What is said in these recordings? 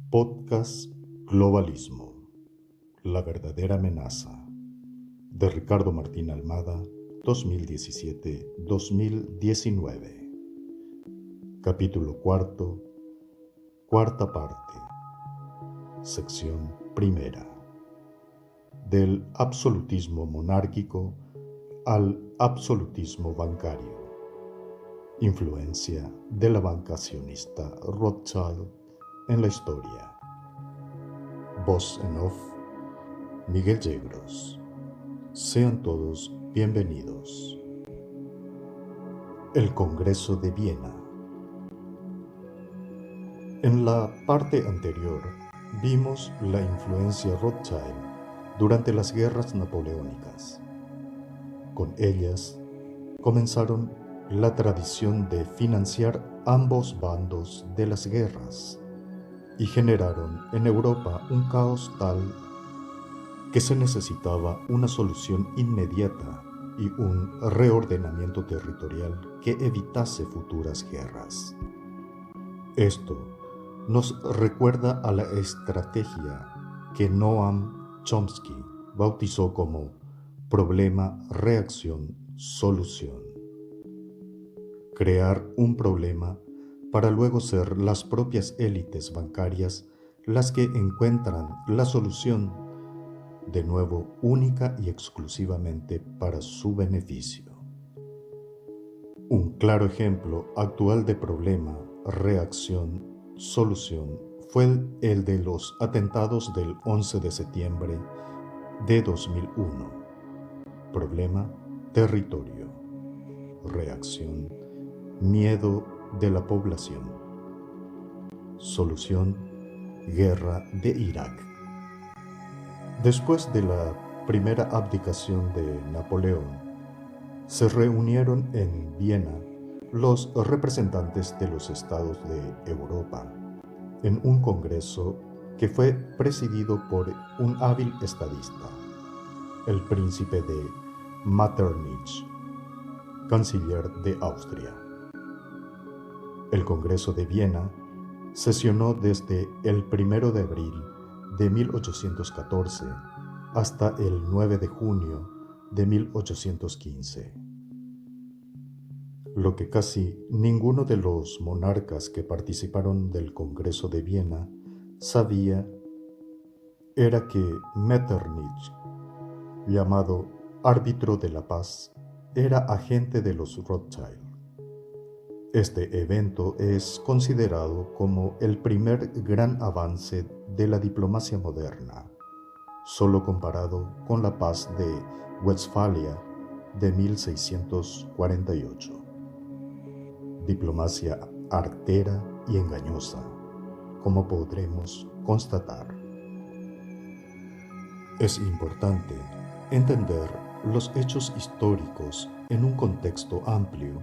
Podcast Globalismo, la verdadera amenaza, de Ricardo Martín Almada, 2017-2019. Capítulo cuarto, cuarta parte, sección primera. Del absolutismo monárquico al absolutismo bancario. Influencia de la banca sionista Rothschild en la historia. Voz en off, Miguel Yegros. Sean todos bienvenidos. El Congreso de Viena. En la parte anterior vimos la influencia Rothschild durante las guerras napoleónicas. Con ellas comenzaron la tradición de financiar ambos bandos de las guerras y generaron en Europa un caos tal que se necesitaba una solución inmediata y un reordenamiento territorial que evitase futuras guerras. Esto nos recuerda a la estrategia que Noam Chomsky bautizó como problema, reacción, solución. Crear un problema para luego ser las propias élites bancarias las que encuentran la solución, de nuevo única y exclusivamente para su beneficio. Un claro ejemplo actual de problema, reacción, solución fue el de los atentados del 11 de septiembre de 2001. Problema, territorio. Reacción, miedo de la población. Solución, guerra de Irak. Después de la primera abdicación de Napoleón, se reunieron en Viena los representantes de los estados de Europa en un congreso que fue presidido por un hábil estadista, el príncipe de Metternich, canciller de Austria. El Congreso de Viena sesionó desde el 1 de abril de 1814 hasta el 9 de junio de 1815. Lo que casi ninguno de los monarcas que participaron del Congreso de Viena sabía era que Metternich, llamado árbitro de la paz, era agente de los Rothschild. Este evento es considerado como el primer gran avance de la diplomacia moderna, solo comparado con la paz de Westfalia de 1648. Diplomacia artera y engañosa, como podremos constatar. Es importante entender los hechos históricos en un contexto amplio,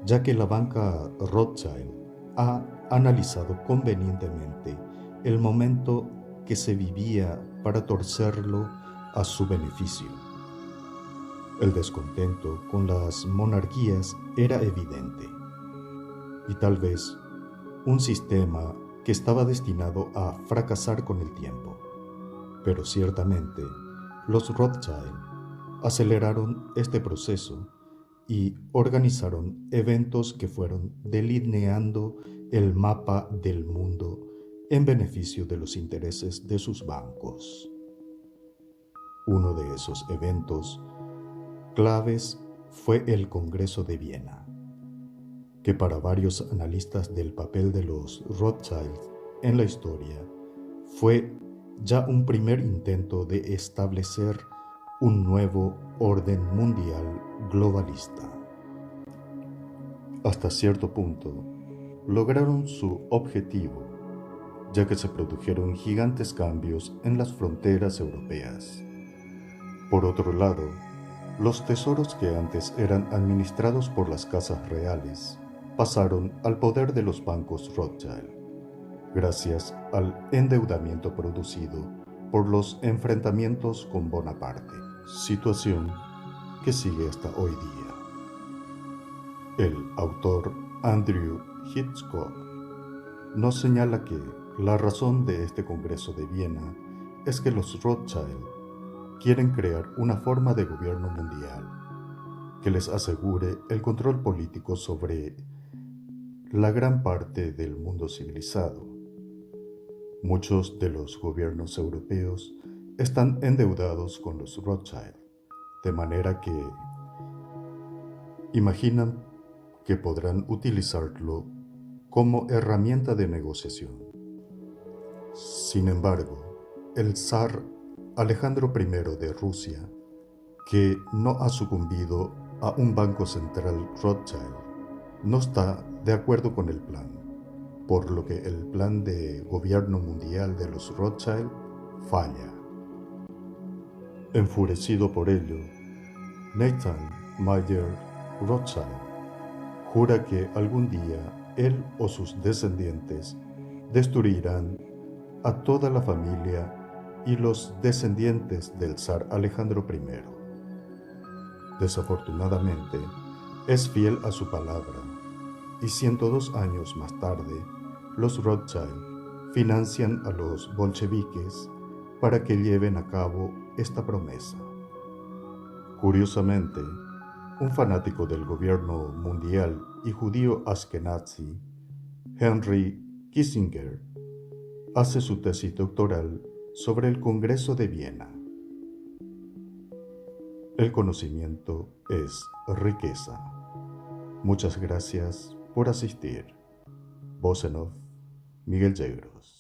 ya que la banca Rothschild ha analizado convenientemente el momento que se vivía para torcerlo a su beneficio. El descontento con las monarquías era evidente, y tal vez un sistema que estaba destinado a fracasar con el tiempo. Pero ciertamente, los Rothschild aceleraron este proceso y organizaron eventos que fueron delineando el mapa del mundo en beneficio de los intereses de sus bancos. Uno de esos eventos claves fue el Congreso de Viena, que para varios analistas del papel de los Rothschild en la historia fue ya un primer intento de establecer un nuevo orden mundial globalista. Hasta cierto punto, lograron su objetivo, ya que se produjeron gigantes cambios en las fronteras europeas. Por otro lado, los tesoros que antes eran administrados por las casas reales pasaron al poder de los bancos Rothschild, gracias al endeudamiento producido por los enfrentamientos con Bonaparte, situación que sigue hasta hoy día. El autor Andrew Hitchcock nos señala que La razón de este Congreso de Viena es que los Rothschild quieren crear una forma de gobierno mundial que les asegure el control político sobre la gran parte del mundo civilizado. Muchos de los gobiernos europeos están endeudados con los Rothschild, de manera que imaginan que podrán utilizarlo como herramienta de negociación. Sin embargo, el zar Alejandro I de Rusia, que no ha sucumbido a un banco central Rothschild, no está de acuerdo con el plan, por lo que el plan de gobierno mundial de los Rothschild falla. Enfurecido por ello, Nathan Mayer Rothschild jura que algún día él o sus descendientes destruirán a toda la familia y los descendientes del zar Alejandro I. Desafortunadamente, es fiel a su palabra, y 102 años más tarde, los Rothschild financian a los bolcheviques para que lleven a cabo esta promesa. Curiosamente, un fanático del gobierno mundial y judío askenazi, Henry Kissinger, hace su tesis doctoral sobre el Congreso de Viena. El conocimiento es riqueza. Muchas gracias por asistir. Voz en off, Miguel Yegros.